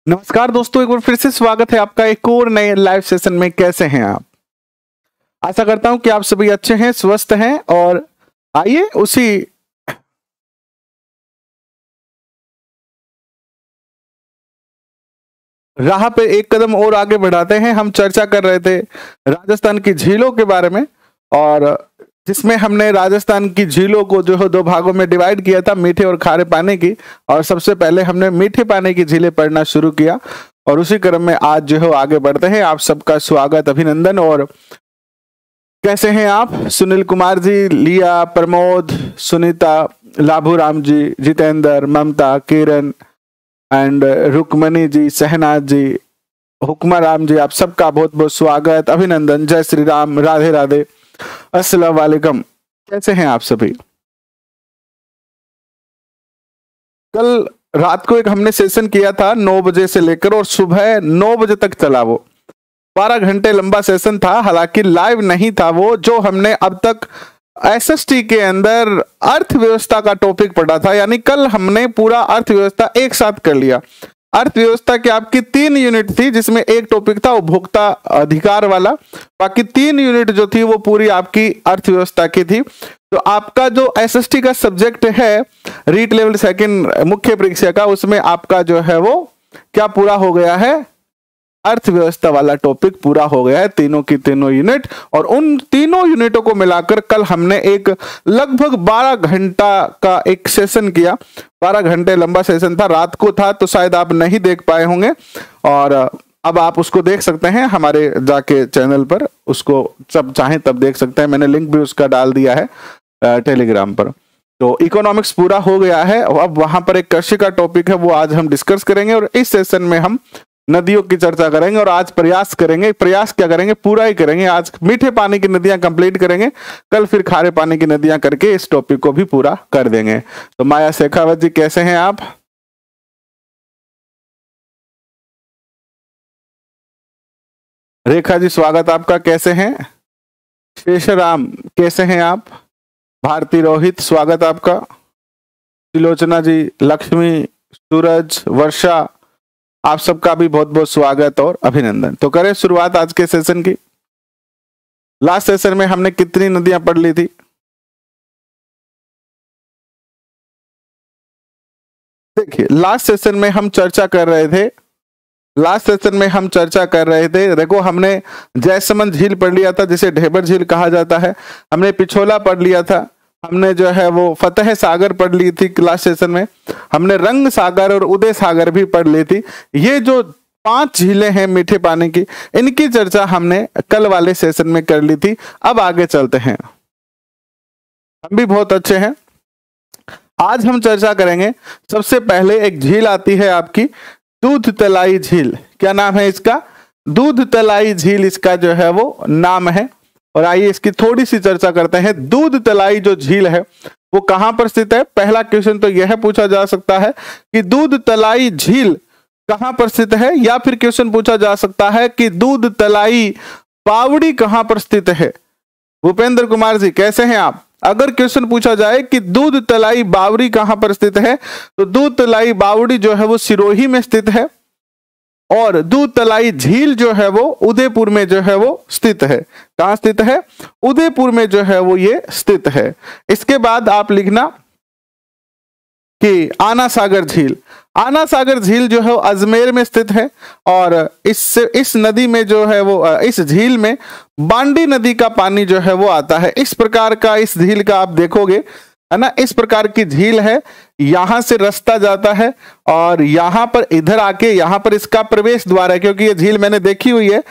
नमस्कार दोस्तों, एक बार फिर से स्वागत है आपका एक और नए लाइव सेशन में। कैसे हैं आप? आशा करता हूं कि आप सभी अच्छे हैं, स्वस्थ हैं। और आइए उसी राह पे एक कदम और आगे बढ़ाते हैं। हम चर्चा कर रहे थे राजस्थान की झीलों के बारे में, और जिसमें हमने राजस्थान की झीलों को जो है दो भागों में डिवाइड किया था, मीठे और खारे पानी की। और सबसे पहले हमने मीठे पानी की झीलें पढ़ना शुरू किया, और उसी क्रम में आज जो है आगे बढ़ते हैं। आप सबका स्वागत, अभिनंदन। और कैसे हैं आप? सुनील कुमार जी, लिया, प्रमोद, सुनीता, लाभूराम जी, जितेंद्र, ममता, किरण एंड रुकमणी जी, सहनाज जी, हुक्मा राम जी, आप सबका बहुत बहुत स्वागत, अभिनंदन। जय श्री राम, राधे राधे, अस्सलाम वालेकुम। कैसे हैं आप सभी? कल रात को एक हमने सेशन किया था 9 बजे से लेकर, और सुबह 9 बजे तक चला। वो 12 घंटे लंबा सेशन था। हालांकि लाइव नहीं था वो। जो हमने अब तक एसएसटी के अंदर अर्थव्यवस्था का टॉपिक पढ़ा था, यानी कल हमने पूरा अर्थव्यवस्था एक साथ कर लिया। अर्थव्यवस्था की आपकी 3 यूनिट थी, जिसमें एक टॉपिक था उपभोक्ता अधिकार वाला। बाकी 3 यूनिट जो थी वो पूरी आपकी अर्थव्यवस्था की थी। तो आपका जो एसएसटी का सब्जेक्ट है रीट लेवल सेकंड मुख्य परीक्षा का, उसमें आपका जो है वो क्या पूरा हो गया है? अर्थव्यवस्था वाला टॉपिक पूरा हो गया है, तीनों की तीनों यूनिट। और उन तीनों यूनिटों को मिलाकर कल हमने एक लगभग 12 घंटा का एक सेशन किया। 12 घंटे लंबा सेशन था, रात को था, तो शायद आप नहीं देख पाए होंगे। और अब आप उसको देख सकते हैं हमारे जाके चैनल पर, उसको जब चाहें तब देख सकते हैं। मैंने लिंक भी उसका डाल दिया है टेलीग्राम पर। तो इकोनॉमिक्स पूरा हो गया है। अब वहां पर एक कृषि का टॉपिक है, वो आज हम डिस्कस करेंगे। और इस सेशन में हम नदियों की चर्चा करेंगे। और आज प्रयास करेंगे, प्रयास क्या करेंगे, पूरा ही करेंगे। आज मीठे पानी की नदियां कंप्लीट करेंगे, कल फिर खारे पानी की नदियां करके इस टॉपिक को भी पूरा कर देंगे। तो माया शेखावत जी, कैसे हैं आप? रेखा जी, स्वागत आपका। कैसे हैं? शेषराम, कैसे हैं आप? भारती रोहित, स्वागत आपका। त्रिलोचना जी, लक्ष्मी, सूरज, वर्षा, आप सबका भी बहुत बहुत स्वागत और अभिनंदन। तो करें शुरुआत आज के सेशन की। लास्ट सेशन में हमने कितनी नदियां पढ़ ली थी? देखिए, लास्ट सेशन में हम चर्चा कर रहे थे, देखो हमने जयसमंद झील पढ़ लिया था, जिसे ढेबर झील कहा जाता है। हमने पिछोला पढ़ लिया था। हमने जो है वो फतेह सागर पढ़ ली थी लास्ट सेशन में। हमने रंग सागर और उदय सागर भी पढ़ ली थी। ये जो 5 झीलें हैं मीठे पानी की, इनकी चर्चा हमने कल वाले सेशन में कर ली थी। अब आगे चलते हैं। हम भी बहुत अच्छे हैं। आज हम चर्चा करेंगे, सबसे पहले एक झील आती है आपकी दूध तलाई झील। क्या नाम है इसका? दूध तलाई झील इसका जो है वो नाम है। और आइए इसकी थोड़ी सी चर्चा करते हैं। दूध तलाई जो झील है वो कहां पर स्थित है? पहला क्वेश्चन तो यह पूछा जा सकता है कि दूध तलाई झील कहां पर स्थित है, या फिर क्वेश्चन पूछा जा सकता है कि दूध तलाई बावड़ी कहां पर स्थित है। भूपेंद्र कुमार जी, कैसे हैं आप? अगर क्वेश्चन पूछा जाए कि दूध तलाई बावड़ी कहां पर स्थित है, तो दूध तलाई बावड़ी जो है वो सिरोही में स्थित है, और दूध तलाई झील जो है वो उदयपुर में जो है वो स्थित है। कहां स्थित है? उदयपुर में जो है वो ये स्थित है। इसके बाद आप लिखना कि आना सागर झील। आना सागर झील जो है अजमेर में स्थित है, और इस नदी में जो है वो इस झील में बांडी नदी का पानी जो है वो आता है। इस प्रकार का इस झील का आप देखोगे, है ना, इस प्रकार की झील है। यहां से रास्ता जाता है, और यहां पर इधर आके यहां पर इसका प्रवेश द्वार है। क्योंकि ये झील मैंने देखी हुई है,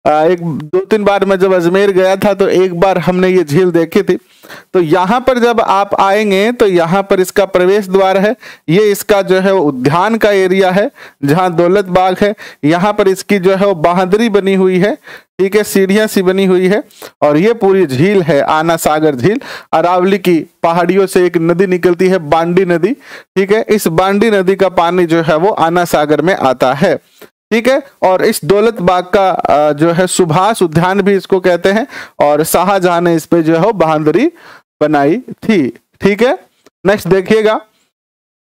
एक 2-3 बार मैं जब अजमेर गया था तो एक बार हमने ये झील देखी थी। तो यहाँ पर जब आप आएंगे तो यहाँ पर इसका प्रवेश द्वार है। ये इसका जो है उद्यान का एरिया है, जहाँ दौलत बाग है। यहाँ पर इसकी जो है वो बांदरी बनी हुई है, ठीक है, सीढ़ियां सी बनी हुई है। और ये पूरी झील है आना सागर झील। अरावली की पहाड़ियों से एक नदी निकलती है, बांडी नदी, ठीक है। इस बांडी नदी का पानी जो है वो आना सागर में आता है, ठीक है। और इस दौलत बाग का जो है सुभाष उद्यान भी इसको कहते हैं, और शाहजहां ने इस पे जो है बांदरी बनाई थी, ठीक है। नेक्स्ट देखिएगा,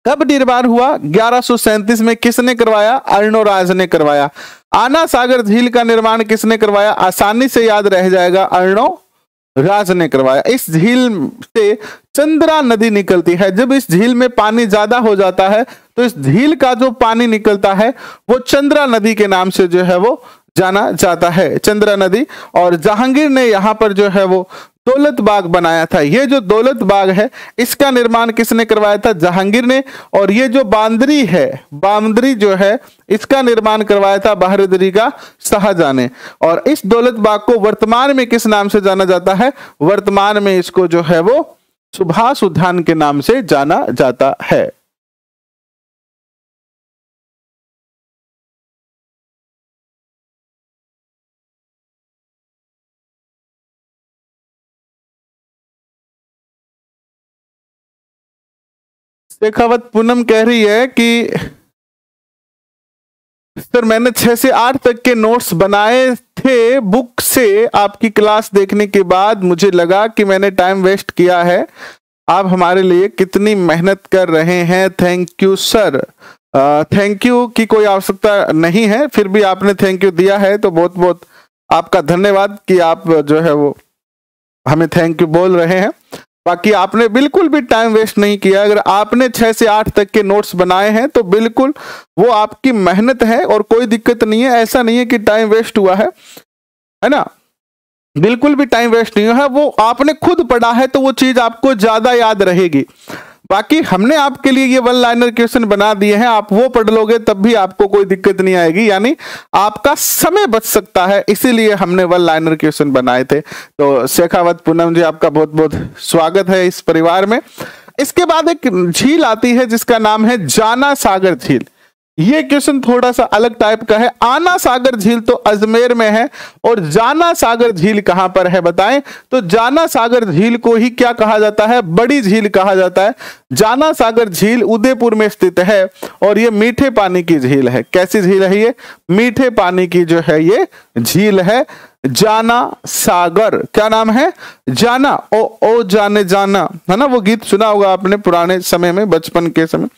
कब निर्माण हुआ? 1137 में। किसने करवाया? अर्णोराज ने करवाया। आना सागर झील का निर्माण किसने करवाया? आसानी से याद रह जाएगा, अर्णोराज ने करवाया। इस झील से चंद्रा नदी निकलती है। जब इस झील में पानी ज्यादा हो जाता है तो इस झील का जो पानी निकलता है वो चंद्रा नदी के नाम से जो है वो जाना जाता है, चंद्रा नदी। और जहांगीर ने यहाँ पर जो है वो दौलत बाग बनाया था। ये जो दौलत बाग है इसका निर्माण किसने करवाया था? जहांगीर ने। और ये जो बांदरी है, बांदरी जो है इसका निर्माण करवाया था बहादुरी का शाहजहां ने। और इस दौलत बाग को वर्तमान में किस नाम से जाना जाता है? वर्तमान में इसको जो है वो सुभाष उद्यान के नाम से जाना जाता है। शेखावत पूनम कह रही है कि सर मैंने 6 से 8 तक के नोट्स बनाए थे बुक से, आपकी क्लास देखने के बाद मुझे लगा कि मैंने टाइम वेस्ट किया है। आप हमारे लिए कितनी मेहनत कर रहे हैं, thank you sir. Thank you की कोई आवश्यकता नहीं है, फिर भी आपने थैंक यू दिया है तो बहुत बहुत आपका धन्यवाद कि आप जो है वो हमें थैंक यू बोल रहे हैं। बाकी आपने बिल्कुल भी टाइम वेस्ट नहीं किया। अगर आपने 6 से 8 तक के नोट्स बनाए हैं तो बिल्कुल वो आपकी मेहनत है और कोई दिक्कत नहीं है। ऐसा नहीं है कि टाइम वेस्ट हुआ है ना, बिल्कुल भी टाइम वेस्ट नहीं हुआ है। वो आपने खुद पढ़ा है तो वो चीज आपको ज्यादा याद रहेगी। बाकी हमने आपके लिए ये 1 लाइनर क्वेश्चन बना दिए हैं, आप वो पढ़ लोगे तब भी आपको कोई दिक्कत नहीं आएगी, यानी आपका समय बच सकता है, इसीलिए हमने 1 लाइनर क्वेश्चन बनाए थे। तो शेखावत पूनम जी आपका बहुत बहुत स्वागत है इस परिवार में। इसके बाद एक झील आती है जिसका नाम है जाना सागर झील। ये क्वेश्चन थोड़ा सा अलग टाइप का है। आना सागर झील तो अजमेर में है और जाना सागर झील कहां पर है बताएं? तो जाना सागर झील को ही क्या कहा जाता है? बड़ी झील कहा जाता है। जाना सागर झील उदयपुर में स्थित है और ये मीठे पानी की झील है। कैसी झील है ये? मीठे पानी की जो है ये झील है जाना सागर। क्या नाम है? जाना। ओ जाने जाना, है ना, वो गीत सुना होगा आपने पुराने समय में, बचपन के समय।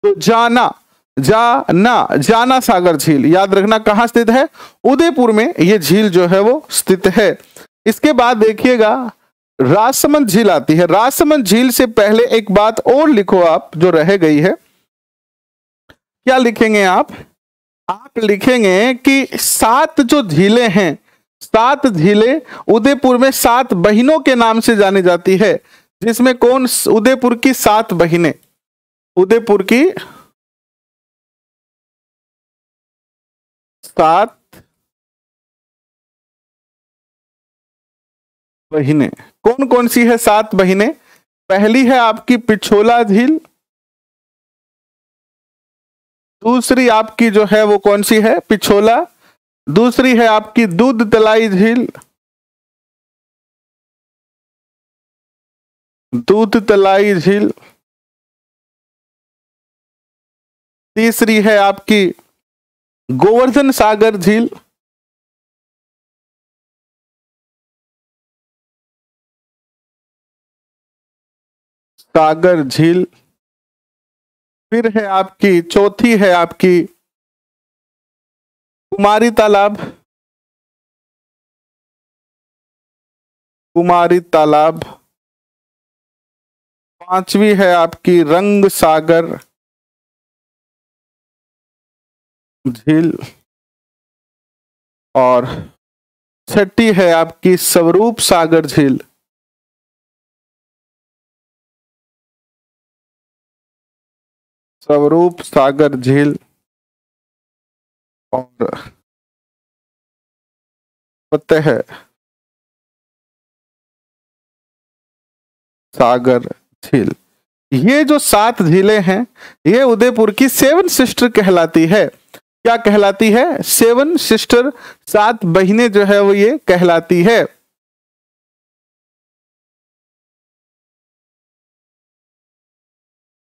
तो जाना जाना सागर झील याद रखना कहां स्थित है? उदयपुर में ये झील जो है वो स्थित है। इसके बाद देखिएगा राजसमंद झील आती है। राजसमंद झील से पहले एक बात और लिखो आप जो रह गई है। क्या लिखेंगे आप लिखेंगे कि 7 जो झीलें हैं, 7 झीलें उदयपुर में 7 बहिनों के नाम से जानी जाती है। जिसमें कौन? उदयपुर की 7 बहिनें, उदयपुर की 7 बहिनें। कौन कौन सी है 7 बहिनें? पहली है आपकी पिछोला झील, दूसरी आपकी जो है वो कौन सी है? पिछोला। दूसरी है आपकी दूध तलाई झील, दूध तलाई झील। तीसरी है आपकी गोवर्धन सागर झील, सागर झील। फिर है आपकी चौथी है आपकी कुमारी तालाब, कुमारी तालाब। पांचवी है आपकी रंग सागर झील और छठी है आपकी स्वरूप सागर झील। स्वरूप सागर झील और फतेह सागर झील। ये जो 7 झीलें हैं ये उदयपुर की 7 सिस्टर कहलाती है। क्या कहलाती है? 7 सिस्टर, 7 बहिनें जो है वो ये कहलाती है।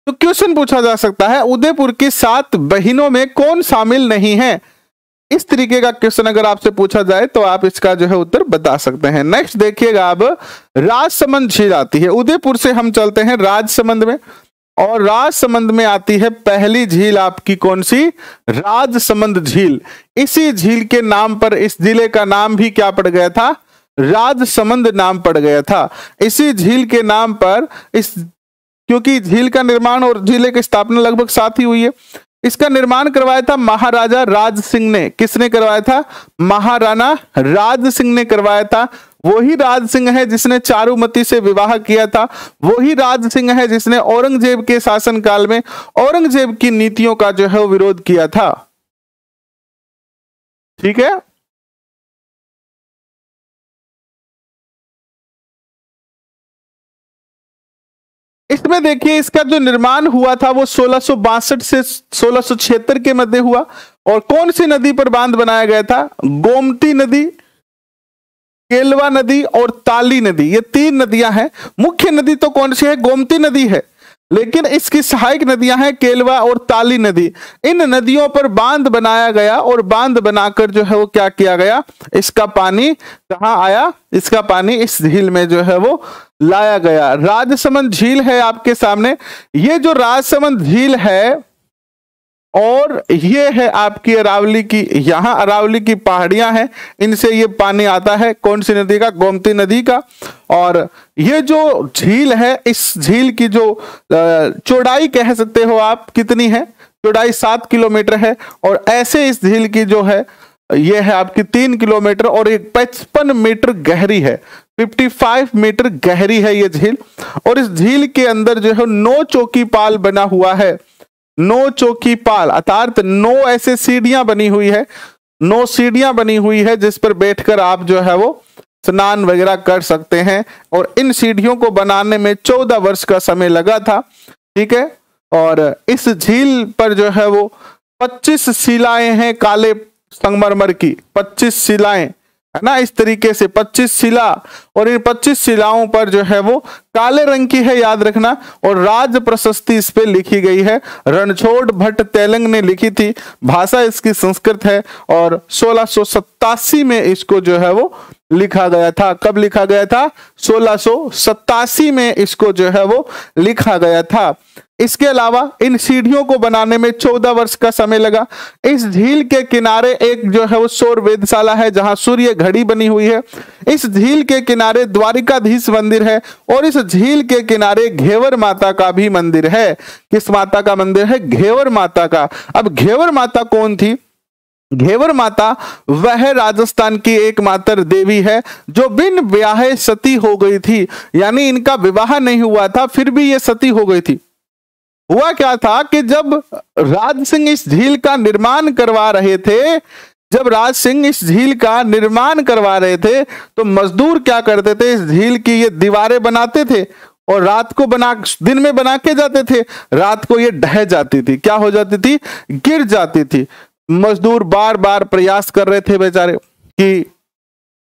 तो क्वेश्चन पूछा जा सकता है उदयपुर की 7 बहिनों में कौन शामिल नहीं है? इस तरीके का क्वेश्चन अगर आपसे पूछा जाए तो आप इसका जो है उत्तर बता सकते हैं। नेक्स्ट देखिएगा, अब राजसमंद झील आती है। उदयपुर से हम चलते हैं राजसमंद में और राजसमंद में आती है पहली झील आपकी कौन सी? राजसमंद झील। इसी झील के नाम पर इस जिले का नाम भी क्या पड़ गया था? राजसमंद नाम पड़ गया था। इसी झील के नाम पर क्योंकि झील का निर्माण और जिले की स्थापना लगभग साथ ही हुई है। इसका निर्माण करवाया था महाराजा राज सिंह ने। किसने करवाया था? महाराणा राज सिंह ने करवाया था। वही राज सिंह है जिसने चारुमती से विवाह किया था। वही राज सिंह है जिसने औरंगजेब के शासनकाल में औरंगजेब की नीतियों का जो है वो विरोध किया था। ठीक है। इसमें देखिए इसका जो निर्माण हुआ था वो 1662 से 1676 के मध्य हुआ। और कौन सी नदी पर बांध बनाया गया था? गोमती नदी, केलवा नदी और ताली नदी, ये 3 नदियां हैं। मुख्य नदी तो कौन सी है? गोमती नदी है, लेकिन इसकी सहायक नदियां हैं केलवा और ताली नदी। इन नदियों पर बांध बनाया गया और बांध बनाकर जो है वो क्या किया गया? इसका पानी कहां आया? इसका पानी इस झील में जो है वो लाया गया। राजसमंद झील है आपके सामने। ये जो राजसमंद झील है और ये है आपकी अरावली की, यहां अरावली की पहाड़ियां हैं, इनसे ये पानी आता है। कौन सी नदी का? गोमती नदी का। और ये जो झील है, इस झील की जो चौड़ाई कह सकते हो आप, कितनी है? चौड़ाई 7 किलोमीटर है। और ऐसे इस झील की जो है ये है आपकी 3 किलोमीटर और एक 55 मीटर गहरी है। 55 मीटर गहरी है ये झील। और इस झील के अंदर जो है 9 चौकी पाल बना हुआ है। 9 चौकी पाल अर्थात 9 ऐसे सीढ़ियां बनी हुई है। 9 सीढ़ियां बनी हुई है जिस पर बैठकर आप जो है वो स्नान वगैरह कर सकते हैं। और इन सीढ़ियों को बनाने में 14 वर्ष का समय लगा था। ठीक है। और इस झील पर जो है वो 25 शिलाएं हैं काले संगमरमर की। 25 शिलाएं है ना, इस तरीके से 25 शिला। और इन 25 शिलाओं पर जो है वो काले रंग की है, याद रखना। और राज प्रशस्ति इस पे लिखी गई है। रणछोड़ भट्ट तेलंग ने लिखी थी। भाषा इसकी संस्कृत है। और 1687 में इसको जो है वो लिखा गया था। कब लिखा गया था? 1687 में इसको जो है वो लिखा गया था। इसके अलावा इन सीढ़ियों को बनाने में 14 वर्ष का समय लगा। इस झील के किनारे एक जो है वो सौर वेधशाला है जहां सूर्य घड़ी बनी हुई है। इस झील के किनारे द्वारिकाधीश मंदिर है। और इस झील के किनारे घेवर माता का भी मंदिर है। किस माता का मंदिर है? घेवर माता का। अब घेवर माता कौन थी? घेवर माता वह राजस्थान की एकमात्र देवी है जो बिन ब्याहे सती हो गई थी। यानी इनका विवाह नहीं हुआ था, फिर भी ये सती हो गई थी। हुआ क्या था कि जब राज सिंह इस झील का निर्माण करवा रहे थे, जब राज सिंह इस झील का निर्माण करवा रहे थे तो मजदूर क्या करते थे? इस झील की ये दीवारें बनाते थे और रात को दिन में बना के जाते थे, रात को ये ढह जाती थी। क्या हो जाती थी? गिर जाती थी। मजदूर बार बार प्रयास कर रहे थे बेचारे कि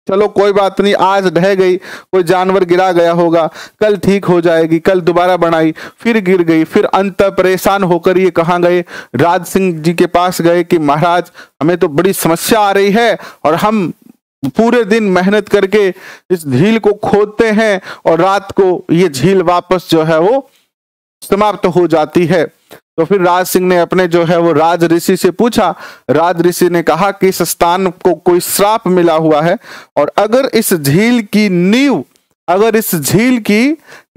चलो कोई बात नहीं, आज ढह गई, कोई जानवर गिरा गया होगा, कल ठीक हो जाएगी। कल दोबारा बनाई, फिर गिर गई। फिर अंत परेशान होकर ये कहाँ गए? राज सिंह जी के पास गए कि महाराज हमें तो बड़ी समस्या आ रही है और हम पूरे दिन मेहनत करके इस झील को खोदते हैं और रात को ये झील वापस जो है वो समाप्त हो जाती है। तो फिर राज सिंह ने अपने जो है वो राज ऋषि से पूछा। राज ऋषि ने कहा कि इस स्थान को कोई श्राप मिला हुआ है और अगर इस झील की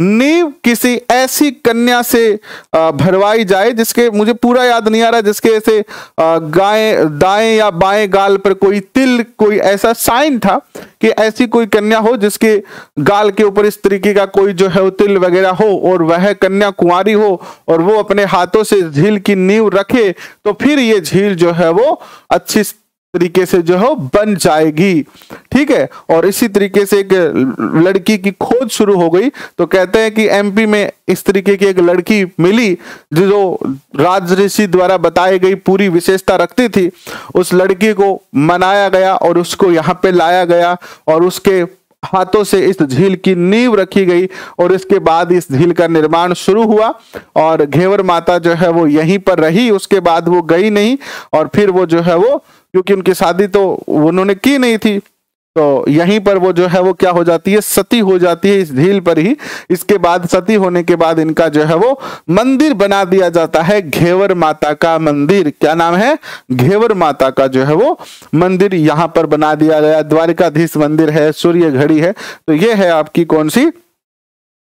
नींव किसी ऐसी कन्या से भरवाई जाए, जिसके मुझे पूरा याद नहीं आ रहा, जिसके ऐसे दाएं या बाएं गाल पर कोई तिल, कोई ऐसा साइन था कि ऐसी कोई कन्या हो जिसके गाल के ऊपर इस तरीके का कोई जो है वो तिल वगैरह हो और वह कन्या कुंवारी हो और वो अपने हाथों से झील की नींव रखे, तो फिर ये झील जो है वो अच्छी तरीके से जो है बन जाएगी। ठीक है। और इसी तरीके से एक लड़की की खोज शुरू हो गई। तो कहते हैं कि एमपी में इस तरीके की एक लड़की मिली जो राज ऋषि द्वारा बताई गई पूरी विशेषता रखती थी। उस लड़की को मनाया गया और उसको यहाँ पे लाया गया और उसके हाथों से इस झील की नींव रखी गई और इसके बाद इस झील का निर्माण शुरू हुआ। और घेवर माता जो है वो यहीं पर रही, उसके बाद वो गई नहीं। और फिर वो जो है वो, क्योंकि उनकी शादी तो उन्होंने की नहीं थी, तो यहीं पर वो जो है वो क्या हो जाती है, सती हो जाती है इस झील पर ही। इसके बाद सती होने के बाद इनका जो है वो मंदिर बना दिया जाता है, घेवर माता का मंदिर। क्या नाम है? घेवर माता का जो है वो मंदिर यहाँ पर बना दिया गया। द्वारिकाधीश मंदिर है, सूर्य घड़ी है। तो ये है आपकी कौन सी।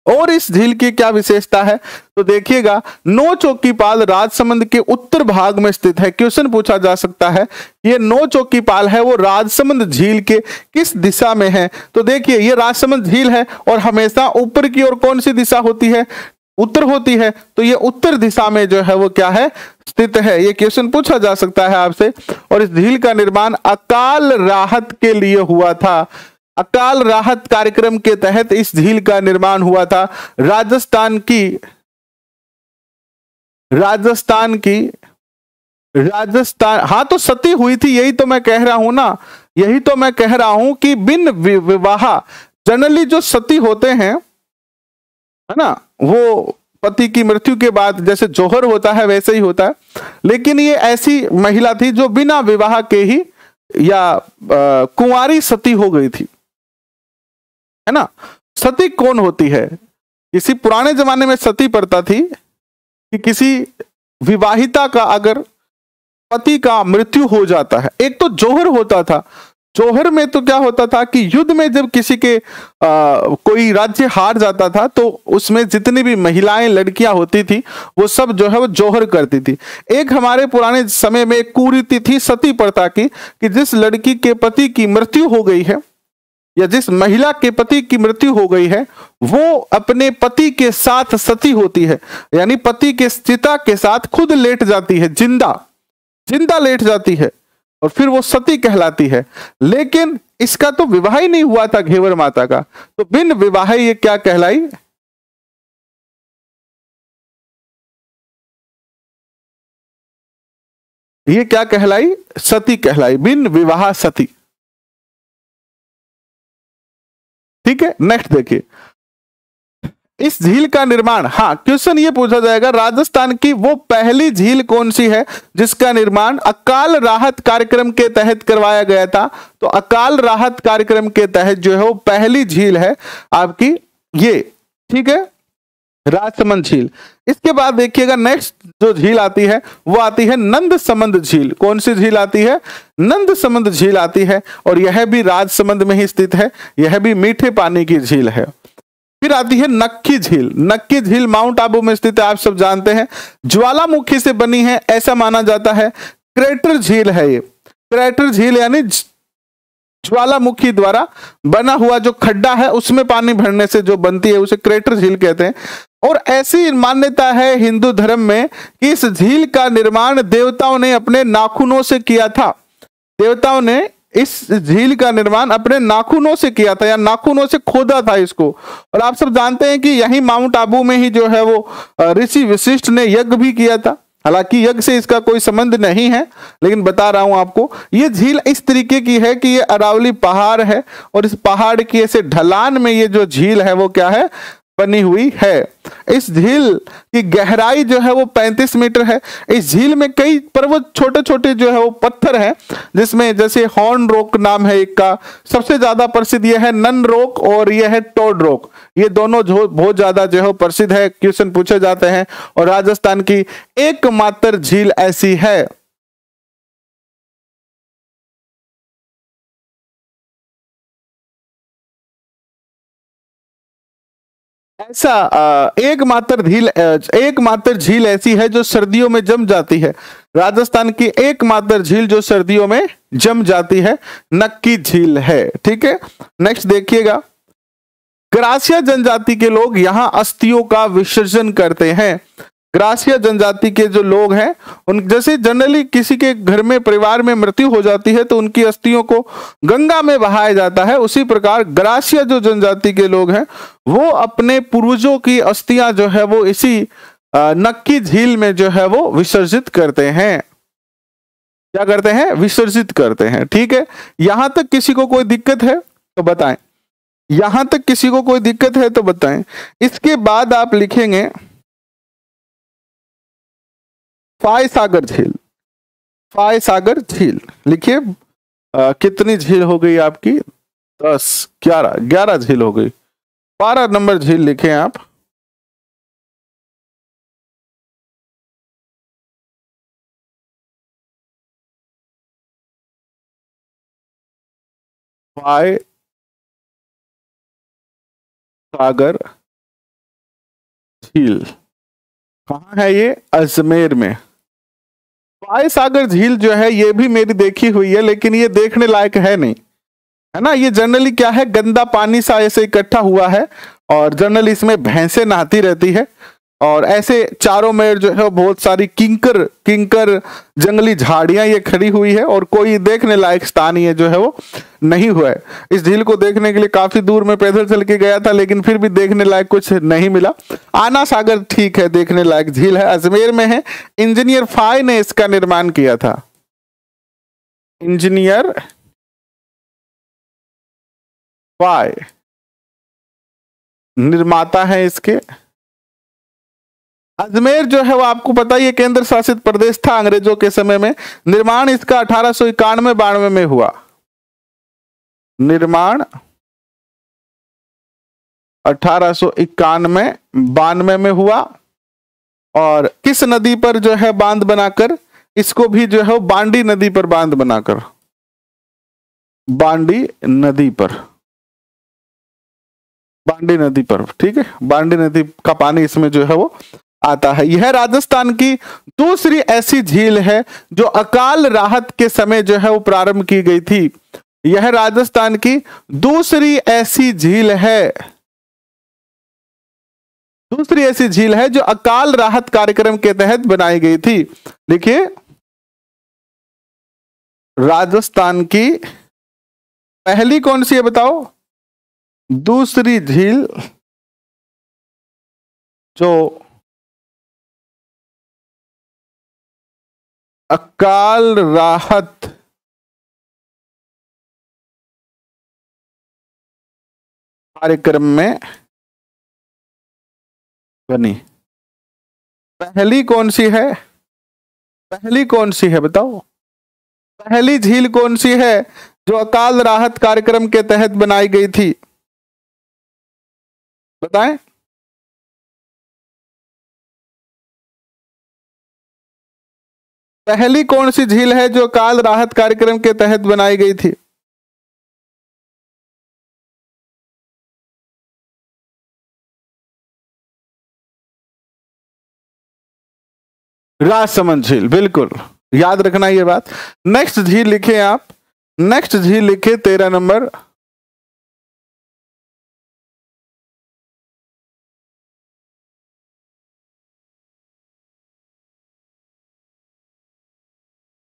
और इस झील की क्या विशेषता है तो देखिएगा, नो चौकीपाल राजसमंद के उत्तर भाग में स्थित है। क्वेश्चन पूछा जा सकता है ये नो चौकीपाल है वो राजसमंद झील के किस दिशा में है। तो देखिए ये राजसमंद झील है और हमेशा ऊपर की ओर कौन सी दिशा होती है, उत्तर होती है। तो ये उत्तर दिशा में जो है वो क्या है, स्थित है। ये क्वेश्चन पूछा जा सकता है आपसे। और इस झील का निर्माण अकाल राहत के लिए हुआ था। अकाल राहत कार्यक्रम के तहत इस झील का निर्माण हुआ था। राजस्थान हाँ तो सती हुई थी, यही तो मैं कह रहा हूं ना, यही तो मैं कह रहा हूं कि बिन विवाह जनरली जो सती होते हैं है ना, वो पति की मृत्यु के बाद जैसे जौहर होता है वैसे ही होता है। लेकिन ये ऐसी महिला थी जो बिना विवाह के ही या कुंवारी सती हो गई थी, है ना। सती कौन होती है? किसी पुराने जमाने में सती प्रथा थी कि किसी विवाहिता का अगर पति का मृत्यु हो जाता है, एक तो जौहर होता था। जौहर में तो क्या होता था कि युद्ध में जब किसी के कोई राज्य हार जाता था तो उसमें जितनी भी महिलाएं लड़कियां होती थी वो सब जो है वो जौहर करती थी। एक हमारे पुराने समय में एक कुरीति थी सती प्रथा की कि जिस लड़की के पति की मृत्यु हो गई है या जिस महिला के पति की मृत्यु हो गई है वो अपने पति के साथ सती होती है, यानी पति के चिता के साथ खुद लेट जाती है, जिंदा लेट जाती है और फिर वो सती कहलाती है। लेकिन इसका तो विवाह ही नहीं हुआ था घेवर माता का, तो बिन विवाह ये क्या कहलाई? ये क्या कहलाई? सती कहलाई, बिन विवाह सती। ठीक है, नेक्स्ट देखिए इस झील का निर्माण। हाँ क्वेश्चन ये पूछा जाएगा राजस्थान की वो पहली झील कौन सी है जिसका निर्माण अकाल राहत कार्यक्रम के तहत करवाया गया था। तो अकाल राहत कार्यक्रम के तहत जो है वो पहली झील है आपकी ये, ठीक है, राजसमंद झील। इसके बाद देखिएगा नेक्स्ट जो झील आती है वो आती है नंद समंद झील। कौन सी झील आती है? नंद समंद झील आती है और यह भी राजसमंद में ही स्थित है, यह भी मीठे पानी की झील है। फिर आती है नक्की झील। नक्की झील माउंट आबू में स्थित है, आप सब जानते हैं, ज्वालामुखी से बनी है ऐसा माना जाता है। क्रेटर झील है ये, क्रेटर झील यानी ज्वालामुखी द्वारा बना हुआ जो खड्डा है उसमें पानी भरने से जो बनती है उसे क्रेटर झील कहते हैं। और ऐसी मान्यता है हिंदू धर्म में कि इस झील का निर्माण देवताओं ने अपने नाखूनों से किया था। देवताओं ने इस झील का निर्माण अपने नाखूनों से किया था या नाखूनों से खोदा था इसको। और आप सब जानते हैं कि यही माउंट आबू में ही जो है वो ऋषि वशिष्ठ ने यज्ञ भी किया था। हालांकि यज्ञ से इसका कोई संबंध नहीं है, लेकिन बता रहा हूं आपको। ये झील इस तरीके की है कि ये अरावली पहाड़ है और इस पहाड़ की ऐसे ढलान में ये जो झील है वो क्या है, बनी हुई है। इस झील की गहराई जो है वो 35 मीटर है। इस झील में कई पर्वत छोटे छोटे जो है वो पत्थर हैं, जिसमें जैसे हॉर्न रॉक नाम है एक का, सबसे ज्यादा प्रसिद्ध यह है नन रॉक और यह है टोड रॉक। ये दोनों जो बहुत ज्यादा जो है प्रसिद्ध है, क्वेश्चन पूछे जाते हैं। और राजस्थान की एकमात्र झील ऐसी है। ऐसा एकमात्र झील ऐसी है जो सर्दियों में जम जाती है। राजस्थान की एकमात्र झील जो सर्दियों में जम जाती है नक्की झील है। ठीक है, नेक्स्ट देखिएगा, ग्रासिया जनजाति के लोग यहाँ अस्थियों का विसर्जन करते हैं। ग्रासिया जनजाति के जो लोग हैं उन जैसे जनरली किसी के घर में परिवार में मृत्यु हो जाती है तो उनकी अस्थियों को गंगा में बहाया जाता है, उसी प्रकार ग्रासिया जो जनजाति के लोग हैं वो अपने पूर्वजों की अस्थियां जो है वो इसी नक्की झील में जो है वो विसर्जित करते हैं। क्या करते हैं? विसर्जित करते हैं। ठीक है, यहां तक किसी को कोई दिक्कत है तो बताएं, यहां तक किसी को कोई दिक्कत है तो बताएं। इसके बाद आप लिखेंगे फाय सागर झील। फाय सागर झील लिखिए, कितनी झील हो गई आपकी? 10, 11 झील हो गई। 12 नंबर झील लिखें आप। फाय सागर झील कहाँ है? ये अजमेर में। फाय सागर झील जो है ये भी मेरी देखी हुई है, लेकिन ये देखने लायक है नहीं, है ना। ये जनरली क्या है, गंदा पानी सा ऐसे इकट्ठा हुआ है, और जनरली इसमें भैंसें नहाती रहती है, और ऐसे चारों में जो है बहुत सारी किंकर जंगली झाड़ियां ये खड़ी हुई है, और कोई देखने लायक स्थान ये जो है वो नहीं हुआ है। इस झील को देखने के लिए काफी दूर में पैदल चल के गया था, लेकिन फिर भी देखने लायक कुछ नहीं मिला। आना सागर ठीक है, देखने लायक झील है, अजमेर में है। इंजीनियर फाय ने इसका निर्माण किया था। इंजीनियर फाय निर्माता है इसके। अजमेर जो है वो आपको पता ही है केंद्र शासित प्रदेश था अंग्रेजों के समय में। निर्माण इसका 1891-92 में हुआ। निर्माण 1891-92 में हुआ। और किस नदी पर जो है बांध बनाकर? इसको भी जो है बांडी नदी पर बांध बनाकर, बांडी नदी पर, बांडी नदी पर, ठीक है। बांडी नदी का पानी इसमें जो है वो आता है। यह राजस्थान की दूसरी ऐसी झील है जो अकाल राहत के समय जो है वो प्रारंभ की गई थी। यह राजस्थान की दूसरी ऐसी झील है, दूसरी ऐसी झील है जो अकाल राहत कार्यक्रम के तहत बनाई गई थी। देखिए, राजस्थान की पहली कौन सी है बताओ? दूसरी झील जो अकाल राहत कार्यक्रम में बनी। पहली कौन सी है? पहली कौन सी है बताओ? पहली झील कौन सी है जो अकाल राहत कार्यक्रम के तहत बनाई गई थी? बताएं। पहली कौन सी झील है जो अकाल राहत कार्यक्रम के तहत बनाई गई थी? राजसमंद झील, बिल्कुल याद रखना ये बात। नेक्स्ट झील लिखे आप। नेक्स्ट झील लिखे 13 नंबर।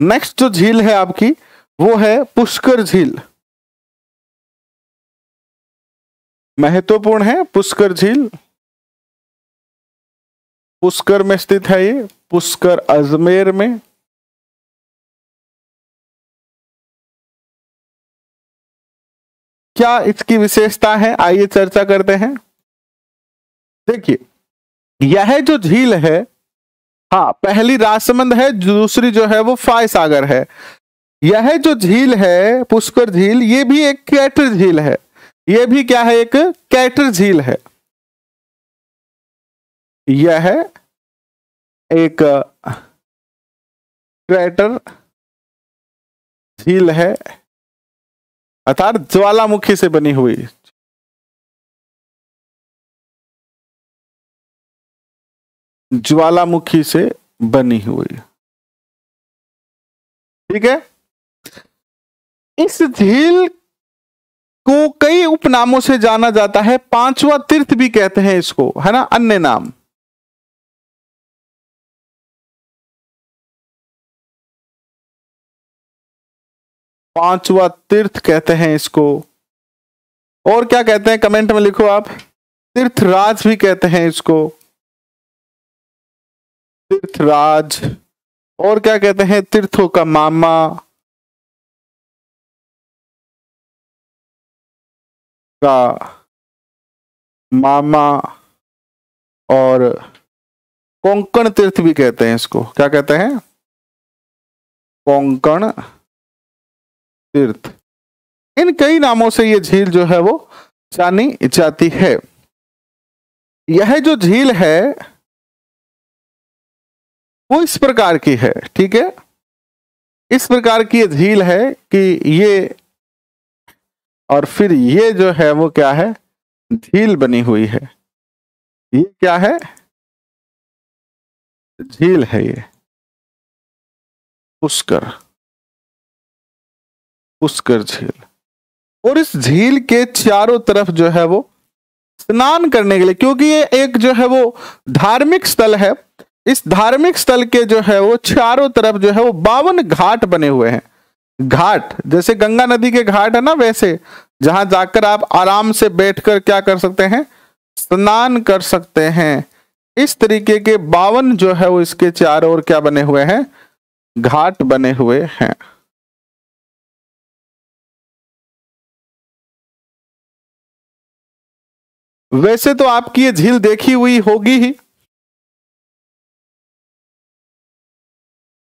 नेक्स्ट जो झील है आपकी वो है पुष्कर झील। महत्वपूर्ण है पुष्कर झील। पुष्कर में स्थित है ये, पुष्कर अजमेर में। क्या इसकी विशेषता है, आइए चर्चा करते हैं। देखिए, यह जो झील है, हाँ पहली राजसमंद है, दूसरी जो है वो फाय सागर है। यह जो झील है पुष्कर झील, ये भी एक कैटर झील है। ये भी क्या है? एक कैटर झील है। यह एक कैटर झील है, अर्थात ज्वालामुखी से बनी हुई। ज्वालामुखी से बनी हुई, ठीक है। इस झील को कई उपनामों से जाना जाता है। पांचवा तीर्थ भी कहते हैं इसको, है ना, अन्य नाम। पांचवा तीर्थ कहते हैं इसको। और क्या कहते हैं कमेंट में लिखो आप। तीर्थराज भी कहते हैं इसको, तीर्थराज। और क्या कहते हैं? तीर्थों का मामा, का मामा। और कोंकण तीर्थ भी कहते हैं इसको। क्या कहते हैं? कोंकण तीर्थ। इन कई नामों से ये झील जो है वो जानी जाती है। यह जो झील है वो इस प्रकार की है, ठीक है, इस प्रकार की ये झील है कि ये, और फिर ये जो है वो क्या है, झील बनी हुई है। ये क्या है, झील है ये, पुष्कर, पुष्कर झील। और इस झील के चारों तरफ जो है वो स्नान करने के लिए, क्योंकि ये एक जो है वो धार्मिक स्थल है, इस धार्मिक स्थल के जो है वो चारों तरफ जो है वो 52 घाट बने हुए हैं। घाट जैसे गंगा नदी के घाट है ना, वैसे जहां जाकर आप आराम से बैठकर क्या कर सकते हैं, स्नान कर सकते हैं। इस तरीके के 52 जो है वो इसके चारों ओर क्या बने हुए हैं, घाट बने हुए हैं। वैसे तो आपकी ये झील देखी हुई होगी ही,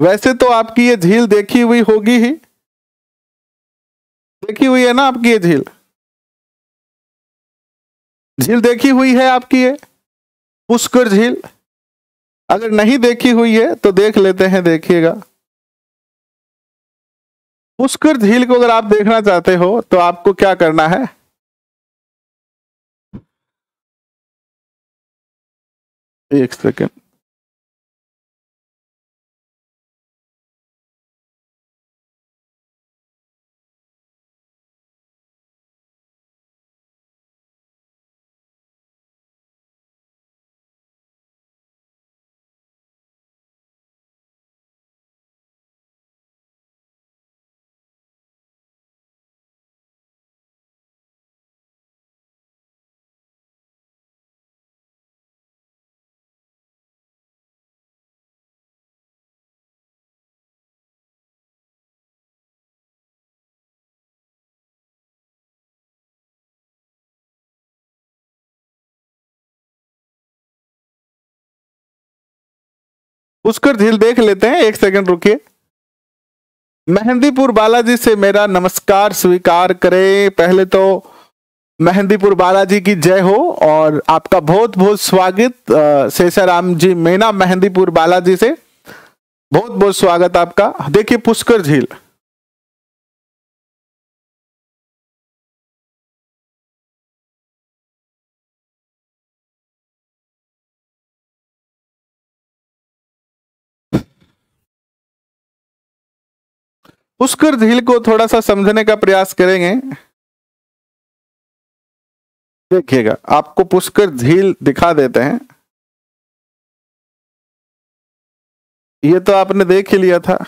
वैसे तो आपकी ये झील देखी हुई होगी ही, देखी हुई है ना आपकी ये झील, झील देखी हुई है आपकी ये पुष्कर झील। अगर नहीं देखी हुई है तो देख लेते हैं, देखिएगा। पुष्कर झील को अगर आप देखना चाहते हो तो आपको क्या करना है, एक सेकेंड, पुष्कर झील देख लेते हैं, एक सेकंड रुकिए। मेहंदीपुर बालाजी से मेरा नमस्कार स्वीकार करें। पहले तो मेहंदीपुर बालाजी की जय हो और आपका बहुत बहुत स्वागत शेषाराम जी मीना, मेहंदीपुर बालाजी से बहुत बहुत स्वागत आपका। देखिए पुष्कर झील, पुष्कर झील को थोड़ा सा समझने का प्रयास करेंगे। देखिएगा, आपको पुष्कर झील दिखा देते हैं। ये तो आपने देख ही लिया था।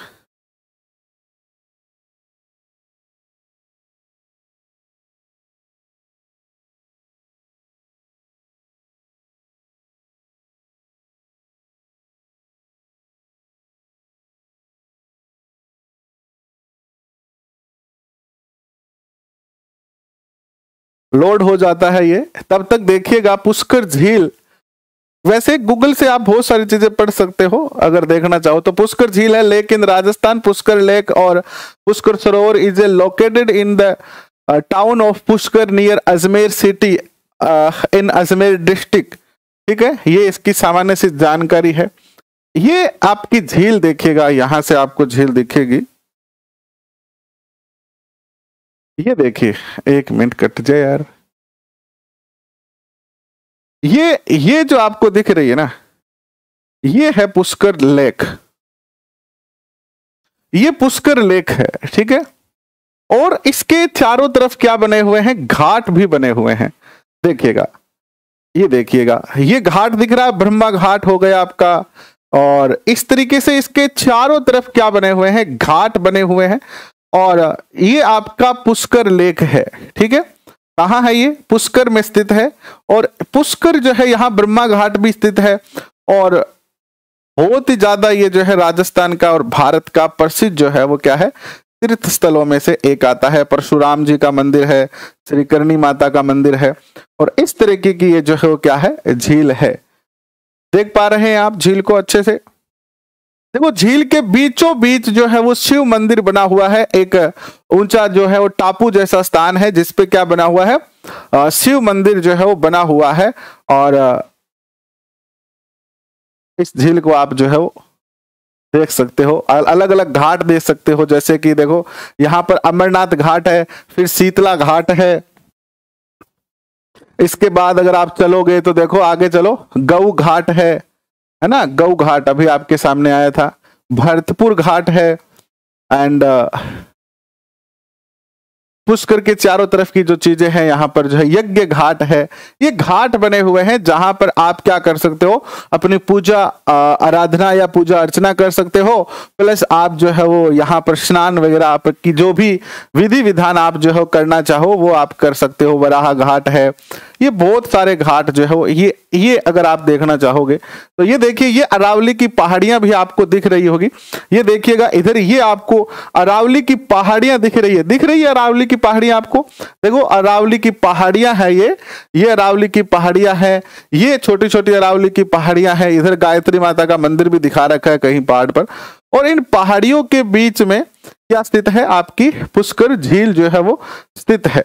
लोड हो जाता है ये, तब तक देखिएगा पुष्कर झील। वैसे गूगल से आप बहुत सारी चीजें पढ़ सकते हो अगर देखना चाहो तो। पुष्कर झील है lake in Rajasthan, Pushkar lake और पुष्कर सरोवर is a located in the town of Pushkar near Ajmer city in Ajmer district. ठीक है, ये इसकी सामान्य सी जानकारी है। ये आपकी झील देखिएगा, यहां से आपको झील दिखेगी। ये देखिए, एक मिनट कट जाए यार। ये जो आपको दिख रही है ना, ये है पुष्कर लेक, ये पुष्कर लेक है, ठीक है। और इसके चारों तरफ क्या बने हुए हैं, घाट भी बने हुए हैं। देखिएगा, ये देखिएगा, ये घाट दिख रहा है, ब्रह्मा घाट हो गया आपका। और इस तरीके से इसके चारों तरफ क्या बने हुए हैं, घाट बने हुए हैं। और ये आपका पुष्कर लेक है, ठीक है। कहाँ है ये, पुष्कर में स्थित है। और पुष्कर जो है यहाँ ब्रह्मा घाट भी स्थित है। और बहुत ही ज्यादा ये जो है राजस्थान का और भारत का प्रसिद्ध जो है वो क्या है, तीर्थ स्थलों में से एक आता है। परशुराम जी का मंदिर है, श्री करणी माता का मंदिर है। और इस तरीके की ये जो है वो क्या है, झील है। देख पा रहे हैं आप झील को अच्छे से। देखो झील के बीचों बीच जो है वो शिव मंदिर बना हुआ है, एक ऊंचा जो है वो टापू जैसा स्थान है जिसपे क्या बना हुआ है, शिव मंदिर जो है वो बना हुआ है। और इस झील को आप जो है वो देख सकते हो, अलग अलग घाट देख सकते हो, जैसे कि देखो यहाँ पर अमरनाथ घाट है, फिर शीतला घाट है। इसके बाद अगर आप चलोगे तो देखो आगे चलो, गऊ घाट है ना, गऊ घाट अभी आपके सामने आया था, भरतपुर घाट है, एंड पुष्कर के चारों तरफ की जो चीजें हैं, यहाँ पर जो है यज्ञ घाट है। ये घाट बने हुए हैं जहां पर आप क्या कर सकते हो, अपनी पूजा आराधना या पूजा अर्चना कर सकते हो, प्लस आप जो है वो यहाँ पर स्नान वगैरह आपकी जो भी विधि विधान आप जो है करना चाहो वो आप कर सकते हो। वराह घाट है, ये बहुत सारे घाट जो है वो ये अगर आप देखना चाहोगे तो ये देखिए, ये अरावली की पहाड़ियां भी आपको दिख रही होगी। ये देखिएगा इधर, ये आपको अरावली की पहाड़ियां दिख रही है अरावली की पहाड़ियां आपको। देखो अरावली की पहाड़ियां है, ये अरावली की पहाड़ियां है, ये छोटी छोटी अरावली की पहाड़ियां है। इधर गायत्री माता का मंदिर भी दिखा रखा है कहीं पहाड़ पर। और इन पहाड़ियों के बीच में क्या स्थित है, आपकी पुष्कर झील जो है वो स्थित है।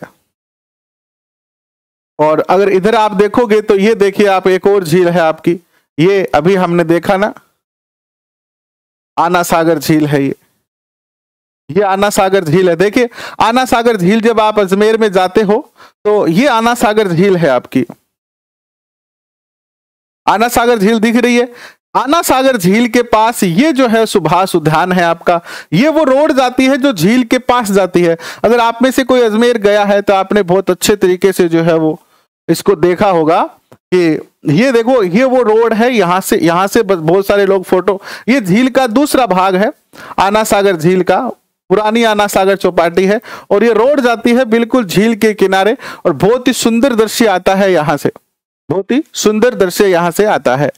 और अगर इधर आप देखोगे तो ये देखिए आप, एक और झील है आपकी, ये अभी हमने देखा ना, आना सागर झील है ये आना सागर झील है। देखिए आना सागर झील, जब आप अजमेर में जाते हो तो ये आना सागर झील है आपकी, आना सागर झील दिख रही है। आना सागर झील के पास ये जो है सुभाष उद्यान है आपका, ये वो रोड जाती है जो झील के पास जाती है। अगर आप में से कोई अजमेर गया है तो आपने बहुत अच्छे तरीके से जो है वो इसको देखा होगा कि ये देखो, ये वो रोड है, यहाँ से बहुत सारे लोग फोटो, ये झील का दूसरा भाग है आना सागर झील का, पुरानी आना सागर चौपाटी है, और ये रोड जाती है बिल्कुल झील के किनारे, और बहुत ही सुंदर दृश्य आता है यहाँ से, बहुत ही सुंदर दृश्य यहाँ से आता है।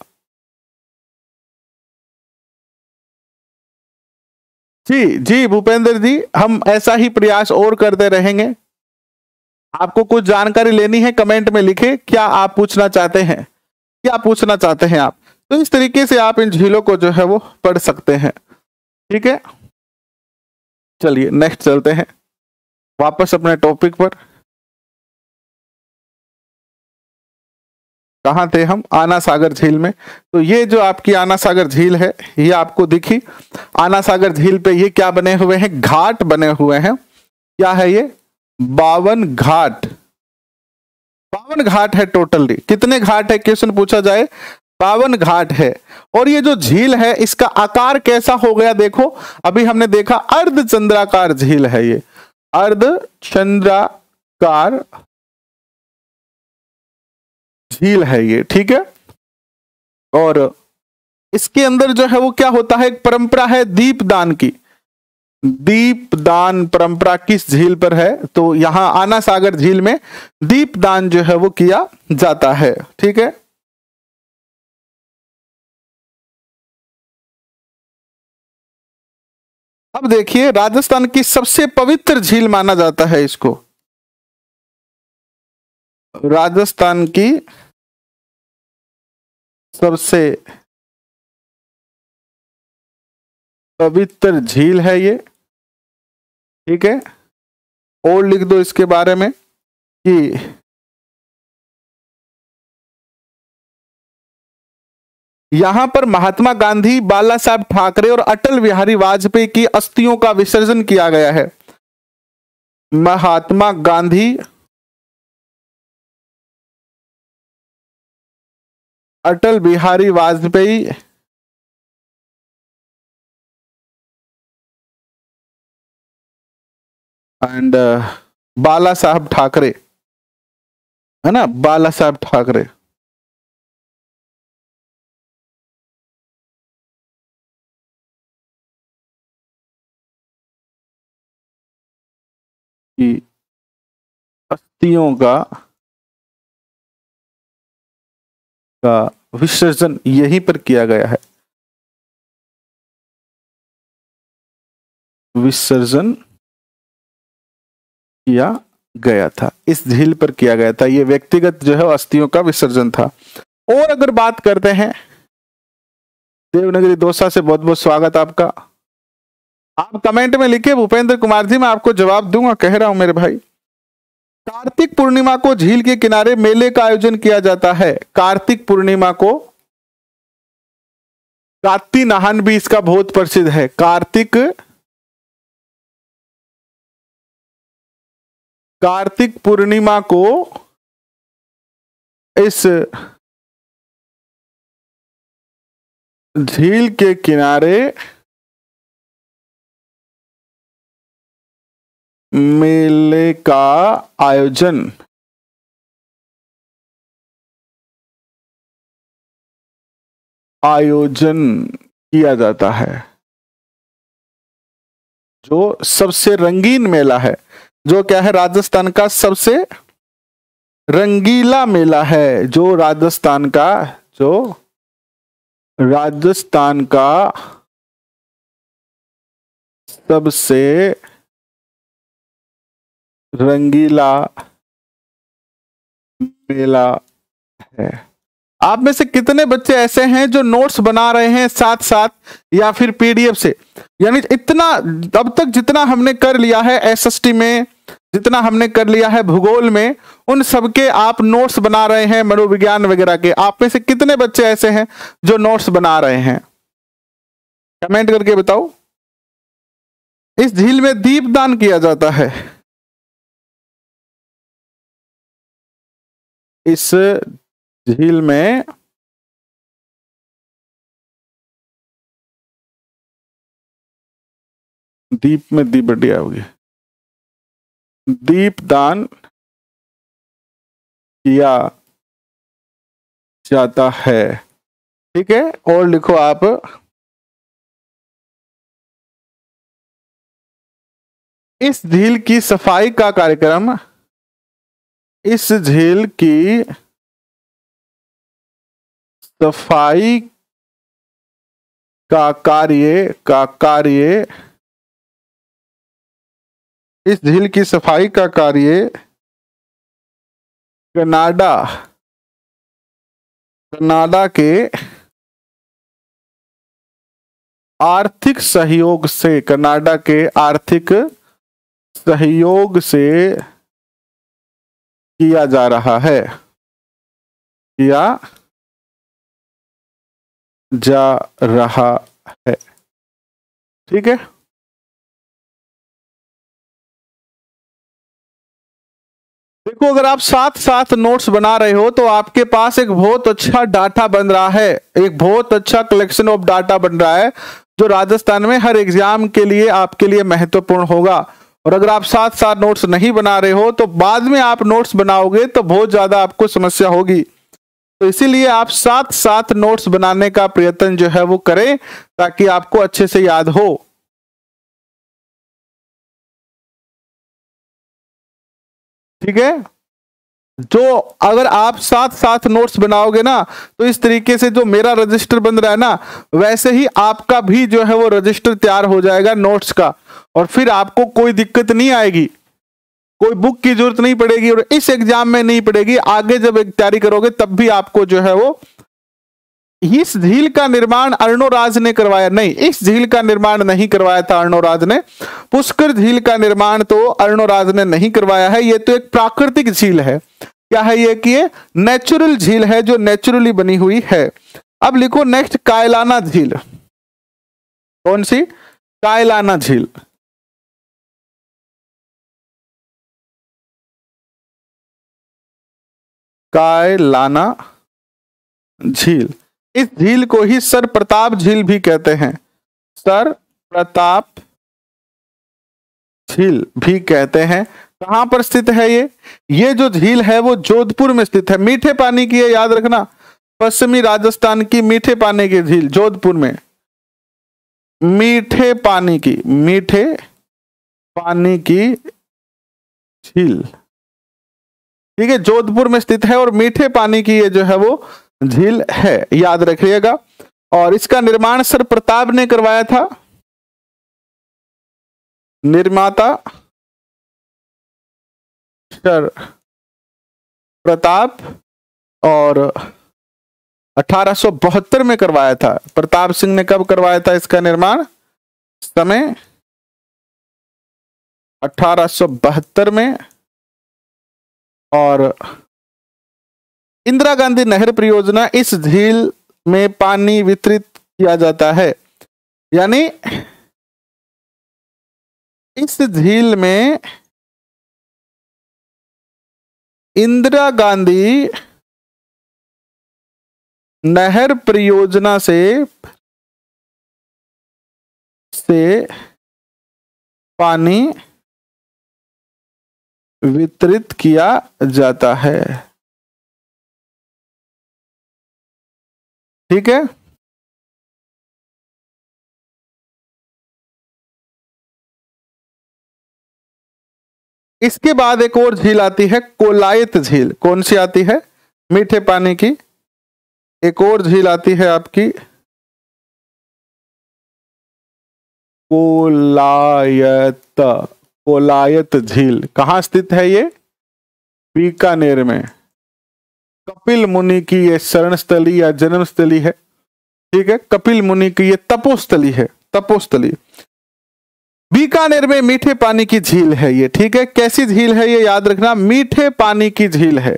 जी जी भूपेंद्र जी, हम ऐसा ही प्रयास और करते रहेंगे। आपको कुछ जानकारी लेनी है, कमेंट में लिखे क्या आप पूछना चाहते हैं, क्या पूछना चाहते हैं आप। तो इस तरीके से आप इन झीलों को जो है वो पढ़ सकते हैं। ठीक है, चलिए नेक्स्ट चलते हैं वापस अपने टॉपिक पर। कहाँ थे हम, आना सागर झील में। तो ये जो आपकी आना सागर झील है, ये आपको दिखी। आना सागर झील पे ये क्या बने हुए हैं, घाट बने हुए हैं। क्या है ये, 52 घाट, 52 घाट है टोटली। कितने घाट है क्वेश्चन पूछा जाए, 52 घाट है। और ये जो झील है इसका आकार कैसा हो गया, देखो अभी हमने देखा अर्धचंद्राकार झील है, ये अर्धचंद्राकार झील है ये, ठीक है। और इसके अंदर जो है वो क्या होता है, एक परंपरा है दीपदान की। दीपदान परंपरा किस झील पर है, तो यहां आना सागर झील में दीपदान जो है वो किया जाता है, ठीक है। अब देखिए राजस्थान की सबसे पवित्र झील माना जाता है इसको, राजस्थान की सबसे पवित्र झील है ये, ठीक है। और लिख दो इसके बारे में कि यहां पर महात्मा गांधी, बाला साहब ठाकरे और अटल बिहारी वाजपेयी की अस्थियों का विसर्जन किया गया है। महात्मा गांधी, अटल बिहारी वाजपेयी एंड बाला साहब ठाकरे, है ना, बाला साहब ठाकरे। की अस्थियों का विसर्जन यहीं पर किया गया है, विसर्जन किया गया था, इस झील पर किया गया था। ये व्यक्तिगत जो है अस्थियों का विसर्जन था। और अगर बात करते हैं देवनगरी दौसा से बहुत बहुत स्वागत आपका। आप कमेंट में लिखिए भूपेंद्र कुमार जी, मैं आपको जवाब दूंगा, कह रहा हूं मेरे भाई। कार्तिक पूर्णिमा को झील के किनारे मेले का आयोजन किया जाता है। कार्तिक पूर्णिमा को कात्ती नहान भी इसका बहुत प्रसिद्ध है। कार्तिक पूर्णिमा को इस झील के किनारे मेले का आयोजन किया जाता है। जो सबसे रंगीन मेला है, जो क्या है, राजस्थान का सबसे रंगीला मेला है, जो राजस्थान का सबसे रंगीला मेला है। आप में से कितने बच्चे ऐसे हैं जो नोट्स बना रहे हैं साथ साथ या फिर पीडीएफ से? यानी इतना अब तक जितना हमने कर लिया है एसएसटी में, जितना हमने कर लिया है भूगोल में, उन सबके आप नोट्स बना रहे हैं, मनोविज्ञान वगैरह के। आप में से कितने बच्चे ऐसे हैं जो नोट्स बना रहे हैं? कमेंट करके बताओ। इस झील में दीपदान किया जाता है। इस झील में दीप बढ़िया होगी, दीपदान किया जाता है। ठीक है, और लिखो आप, इस झील की सफाई का कार्यक्रम, इस झील की सफाई का कार्य इस झील की सफाई का कार्य कनाडा के आर्थिक सहयोग से किया जा रहा है। ठीक है, देखो अगर आप साथ साथ नोट्स बना रहे हो तो आपके पास एक बहुत अच्छा डाटा बन रहा है, एक बहुत अच्छा कलेक्शन ऑफ डाटा बन रहा है, जो राजस्थान में हर एग्जाम के लिए आपके लिए महत्वपूर्ण होगा। और अगर आप साथ साथ नोट्स नहीं बना रहे हो तो बाद में आप नोट्स बनाओगे तो बहुत ज्यादा आपको समस्या होगी। तो इसीलिए आप साथ साथ नोट्स बनाने का प्रयत्न जो है वो करें, ताकि आपको अच्छे से याद हो। ठीक है, जो अगर आप साथ साथ नोट्स बनाओगे ना, तो इस तरीके से जो मेरा रजिस्टर बन रहा है ना, वैसे ही आपका भी जो है वो रजिस्टर तैयार हो जाएगा नोट्स का, और फिर आपको कोई दिक्कत नहीं आएगी, कोई बुक की जरूरत नहीं पड़ेगी, और इस एग्जाम में नहीं पड़ेगी। आगे जब एक तैयारी करोगे तब भी आपको जो है वो, इस झील का निर्माण अर्णोराज ने करवाया नहीं, इस झील का निर्माण नहीं करवाया था अर्णोराज ने। पुष्कर झील का निर्माण तो अर्णोराज ने नहीं करवाया है, ये तो एक प्राकृतिक झील है। क्या है ये? कि ये नेचुरल झील है, जो नेचुरली बनी हुई है। अब लिखो नेक्स्ट, कायलाना झील। कौन सी? कायलाना झील। कायलाना झील, इस झील को ही सर प्रताप झील भी कहते हैं, सर प्रताप झील भी कहते हैं। कहां पर स्थित है ये जो झील है वो जोधपुर में स्थित है। मीठे पानी की है, याद रखना, पश्चिमी राजस्थान की मीठे पानी की झील जोधपुर में, मीठे पानी की झील। ठीक है, जोधपुर में स्थित है और मीठे पानी की ये जो है वो झील है, याद रखिएगा। और इसका निर्माण सर प्रताप ने करवाया था, निर्माता सर प्रताप, और 1872 में करवाया था। प्रताप सिंह ने कब करवाया था इसका निर्माण? समय 1872 में। और इंदिरा गांधी नहर परियोजना, इस झील में पानी वितरित किया जाता है, यानी इस झील में इंदिरा गांधी नहर परियोजना से पानी वितरित किया जाता है। ठीक है। इसके बाद एक और झील आती है, कोलायत झील। कौन सी आती है? मीठे पानी की एक और झील आती है आपकी, कोलायत। कोलायत झील कहाँ स्थित है? ये बीकानेर में। कपिल मुनि की ये शरणस्थली या जन्मस्थली है। ठीक है, कपिल मुनि की ये तपोस्थली है, तपोस्थली। बीकानेर में मीठे पानी की झील है ये। ठीक है, कैसी झील है ये याद रखना, मीठे पानी की झील है।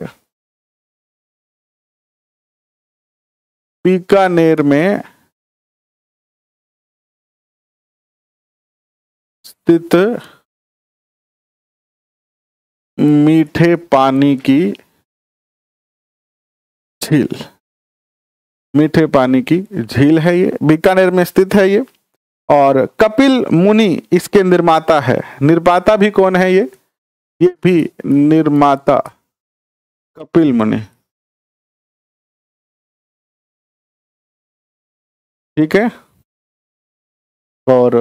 बीकानेर में स्थित मीठे पानी की झील, मीठे पानी की झील है ये, बीकानेर में स्थित है ये। और कपिल मुनि इसके निर्माता है। निर्माता भी कौन है? ये भी निर्माता कपिल मुनि। ठीक है। और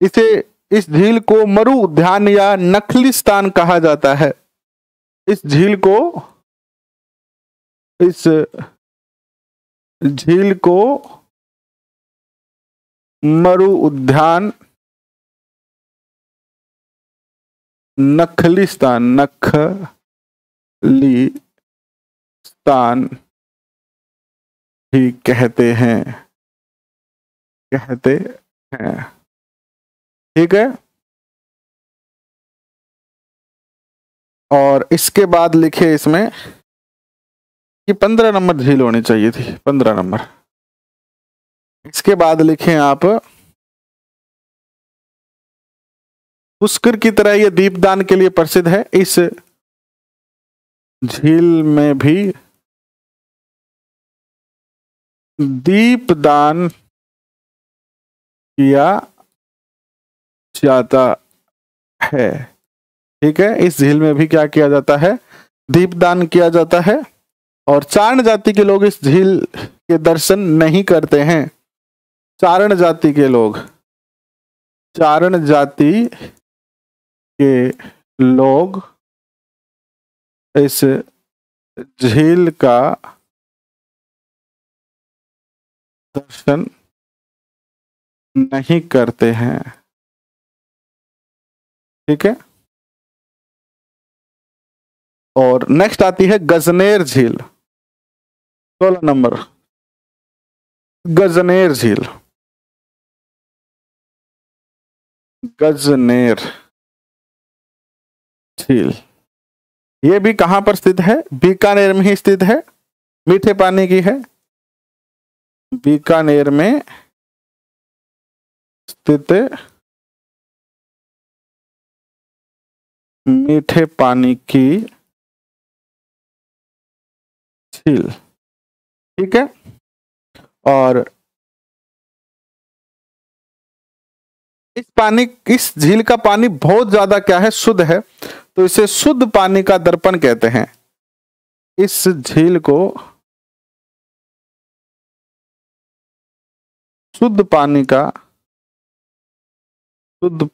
इस झील को मरु उद्यान या नखलिस्तान कहा जाता है। इस झील को मरु उद्यान नखलिस्तान भी कहते हैं। ठीक है। और इसके बाद लिखे इसमें कि 15 नंबर झील होनी चाहिए थी, 15 नंबर। इसके बाद लिखें आप, पुष्कर की तरह ये दीपदान के लिए प्रसिद्ध है। इस झील में भी दीपदान किया जाता है। ठीक है, इस झील में भी क्या किया जाता है? दीपदान किया जाता है। और चारण जाति के लोग इस झील के दर्शन नहीं करते हैं। चारण जाति के लोग इस झील का दर्शन नहीं करते हैं। ठीक है। और नेक्स्ट आती है गजनेर झील, 16 नंबर। गजनेर झील, गजनेर झील ये भी कहां पर स्थित है? बीकानेर में ही स्थित है, मीठे पानी की है। बीकानेर में स्थित मीठे पानी की झील। ठीक है। और इस झील का पानी बहुत ज्यादा क्या है? शुद्ध है, तो इसे शुद्ध पानी का दर्पण कहते हैं। इस झील को शुद्ध पानी का शुद्ध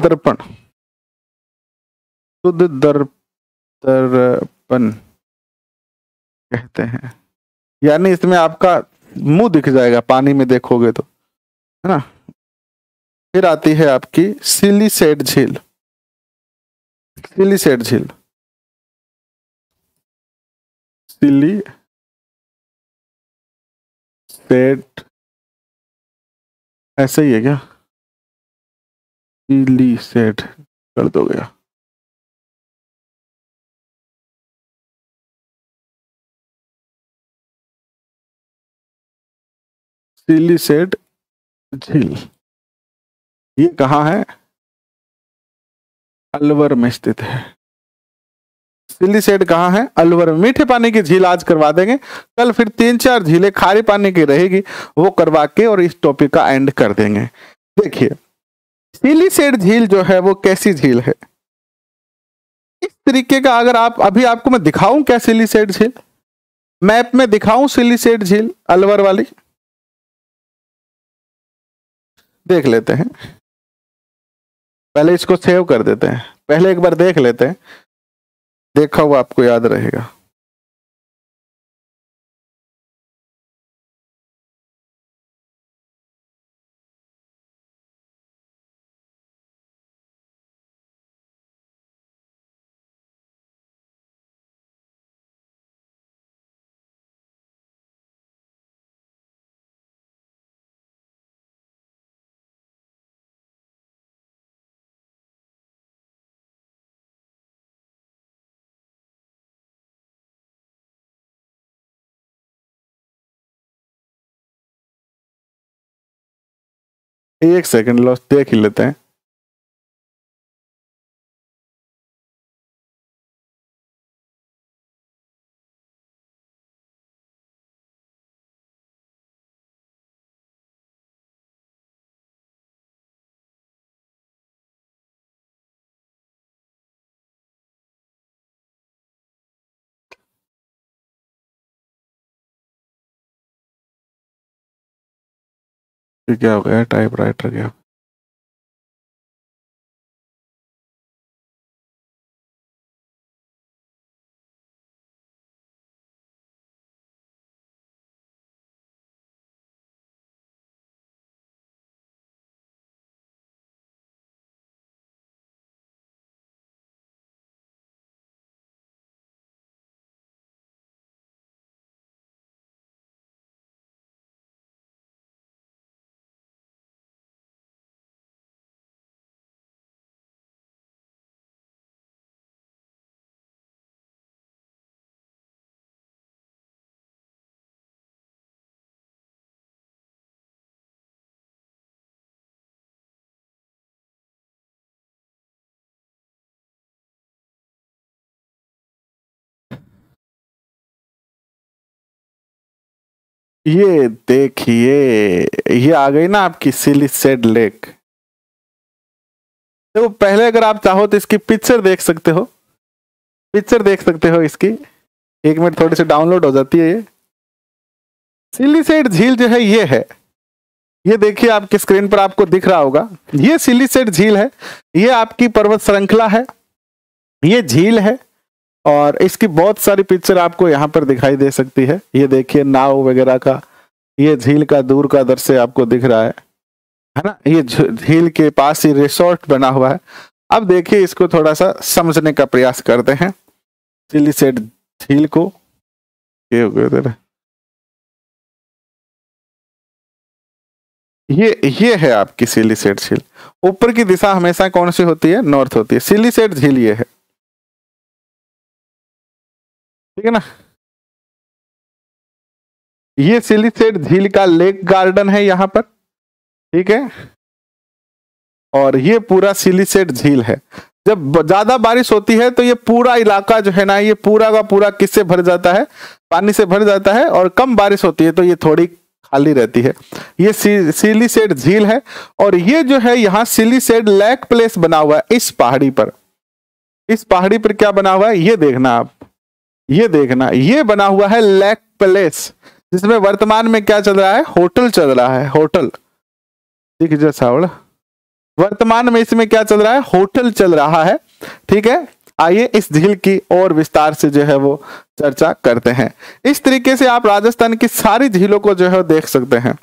दर्पण कहते हैं। यानी इसमें आपका मुंह दिख जाएगा पानी में देखोगे तो, है ना। फिर आती है आपकी सिलीसेट झील। सिलीसेट झील, सिलीसेट ऐसे ही है क्या? सिलीसेट कर दो गया। सिलीसेट झील ये कहाँ है? अलवर में स्थित है। सिलीसेट कहाँ है? अलवर में। मीठे पानी की झील आज करवा देंगे, कल फिर 3-4 झीलें खारे पानी की रहेगी, वो करवा के और इस टॉपिक का एंड कर देंगे। देखिए सिलीसेट झील जो है वो कैसी झील है, इस तरीके का। अगर आप अभी आपको मैं दिखाऊं क्या सिलीसेट झील, मैप में दिखाऊं सिलीसेट झील अलवर वाली, देख लेते हैं। पहले इसको सेव कर देते हैं, पहले एक बार देख लेते हैं, देखा हुआ आपको याद रहेगा। एक सेकंड लो, देख ही लेते हैं। क्या हो गया? टाइपराइटर गया। ये देखिए, ये आ गई ना आपकी सिलीसेट लेक। देखो पहले अगर आप चाहो तो इसकी पिक्चर देख सकते हो, पिक्चर देख सकते हो इसकी। 1 मिनट थोड़ी सी डाउनलोड हो जाती है। ये सिलीसेट झील जो है ये है, ये देखिए आपकी स्क्रीन पर आपको दिख रहा होगा, ये सिलीसेट झील है। ये आपकी पर्वत श्रृंखला है, ये झील है, और इसकी बहुत सारी पिक्चर आपको यहाँ पर दिखाई दे सकती है। ये देखिए नाव वगैरह का, ये झील का दूर का दृश्य आपको दिख रहा है ना। ये झील के पास ही रिसोर्ट बना हुआ है। अब देखिए इसको थोड़ा सा समझने का प्रयास करते हैं, सिलीसेट झील को। ये हो गया, ये है आपकी सिलीसेट झील। ऊपर की दिशा हमेशा कौन सी होती है? नॉर्थ होती है। सिलीसेट झील ये है, ठीक है ना। ये सिलीसेट झील का लेक गार्डन है यहाँ पर, ठीक है। और ये पूरा सिलीसेट झील है। जब ज्यादा बारिश होती है तो ये पूरा इलाका जो है ना, ये पूरा का पूरा किससे भर जाता है? पानी से भर जाता है। और कम बारिश होती है तो ये थोड़ी खाली रहती है। ये सिलीसेट झील है। और ये जो है यहाँ सिलीसेट लेक प्लेस बना हुआ है इस पहाड़ी पर। इस पहाड़ी पर क्या बना हुआ है ये देखना आप, ये देखना, ये बना हुआ है लेक प्लेस, जिसमें वर्तमान में क्या चल रहा है? होटल चल रहा है, होटल। ठीक है सावड़, वर्तमान में इसमें क्या चल रहा है? होटल चल रहा है, ठीक है। आइए इस झील की और विस्तार से जो है वो चर्चा करते हैं। इस तरीके से आप राजस्थान की सारी झीलों को जो है देख सकते हैं,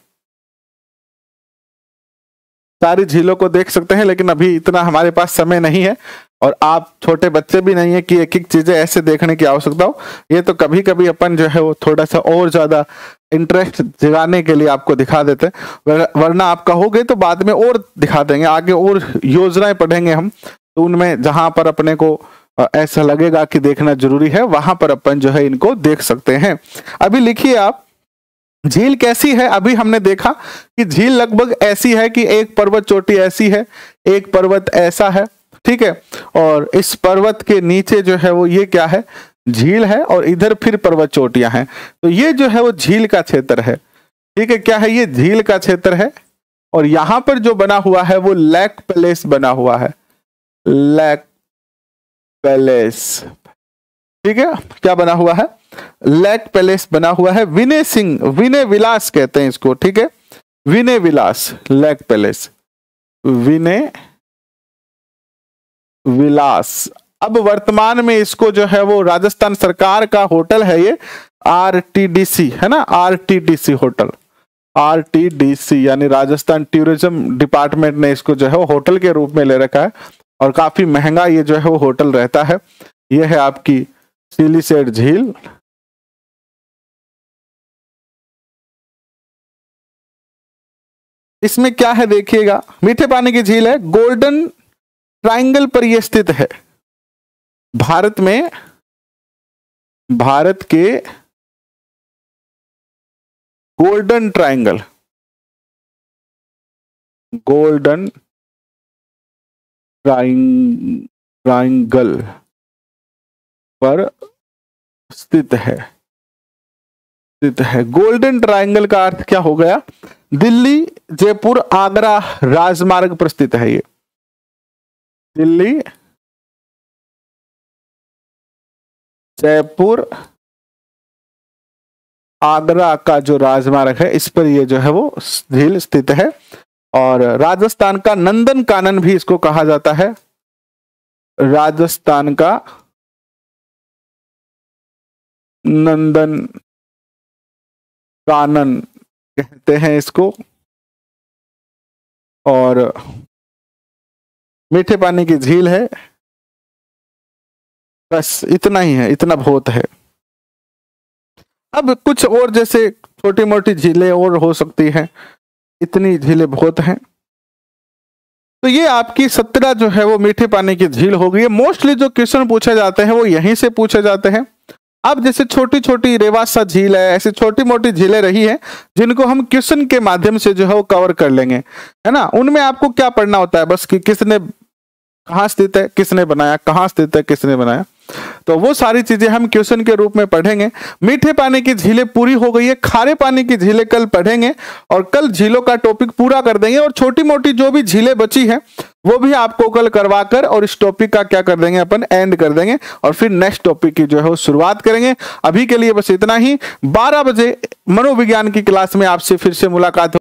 सारी झीलों को देख सकते हैं, लेकिन अभी इतना हमारे पास समय नहीं है। और आप छोटे बच्चे भी नहीं है कि एक एक चीजें ऐसे देखने की आवश्यकता हो। ये तो कभी कभी अपन जो है वो थोड़ा सा और ज्यादा इंटरेस्ट जगाने के लिए आपको दिखा देते हैं, वरना आप कहोगे तो बाद में और दिखा देंगे, आगे और योजनाएं पढ़ेंगे हम, तो उनमें जहां पर अपने को ऐसा लगेगा कि देखना जरूरी है वहां पर अपन जो है इनको देख सकते हैं। अभी लिखिए आप, झील कैसी है? अभी हमने देखा कि झील लगभग ऐसी है कि एक पर्वत चोटी ऐसी है, एक पर्वत ऐसा है, ठीक है, और इस पर्वत के नीचे जो है वो ये क्या है? झील है, और इधर फिर पर्वत चोटियां हैं। तो ये जो है वो झील का क्षेत्र है, ठीक है, क्या है? ये झील का क्षेत्र है। और यहां पर जो बना हुआ है वो लेक पैलेस बना हुआ है, लेक पैलेस, ठीक है, क्या बना हुआ है? लेक पैलेस बना हुआ है। विनय सिंह, विनय विलास कहते हैं इसको, ठीक है, विनय विलास लेक पैलेस, विनय विलास। अब वर्तमान में इसको जो है वो राजस्थान सरकार का होटल है, ये आरटीडीसी है ना, आरटीडीसी होटल, आरटीडीसी यानी राजस्थान टूरिज्म डिपार्टमेंट ने इसको जो है वो होटल के रूप में ले रखा है, और काफी महंगा ये जो है वो होटल रहता है। ये है आपकी सिलीसेट झील। इसमें क्या है देखिएगा, मीठे पानी की झील है, गोल्डन ट्रायंगल पर यह स्थित है। भारत में, भारत के गोल्डन ट्रायंगल, गोल्डन ट्रायंगल पर स्थित है, स्थित है। गोल्डन ट्रायंगल का अर्थ क्या हो गया? दिल्ली, जयपुर, आगरा राजमार्ग पर स्थित है ये। दिल्ली, जयपुर, आगरा का जो राजमार्ग है इस पर ये जो है वो झील स्थित है। और राजस्थान का नंदन कानन भी इसको कहा जाता है, राजस्थान का नंदन कानन कहते हैं इसको। और मीठे पानी की झील है, बस इतना ही है, इतना बहुत है। अब कुछ और जैसे छोटी मोटी झीलें और हो सकती हैं, इतनी झीलें बहुत हैं। तो ये आपकी 17 जो है वो मीठे पानी की झील हो गई है। मोस्टली जो क्वेश्चन पूछे जाते हैं वो यहीं से पूछे जाते हैं। अब जैसे छोटी छोटी रेवासा झील है, ऐसी छोटी मोटी झीलें रही हैं जिनको हम क्वेश्चन के माध्यम से जो है वो कवर कर लेंगे, है ना। उनमें आपको क्या पढ़ना होता है? बस कि किसने, कहाँ स्थित है, किसने बनाया, कहाँ स्थित है, किसने बनाया, तो वो सारी चीजें हम क्वेश्चन के रूप में पढ़ेंगे। मीठे पानी की झीलें पूरी हो गई है, खारे पानी की झीलें कल पढ़ेंगे, और कल झीलों का टॉपिक पूरा कर देंगे। और छोटी मोटी जो भी झीलें बची हैं वो भी आपको कल करवाकर और इस टॉपिक का क्या कर देंगे, अपन एंड कर देंगे, और फिर नेक्स्ट टॉपिक की जो है वो शुरुआत करेंगे। अभी के लिए बस इतना ही। 12 बजे मनोविज्ञान की क्लास में आपसे फिर से मुलाकात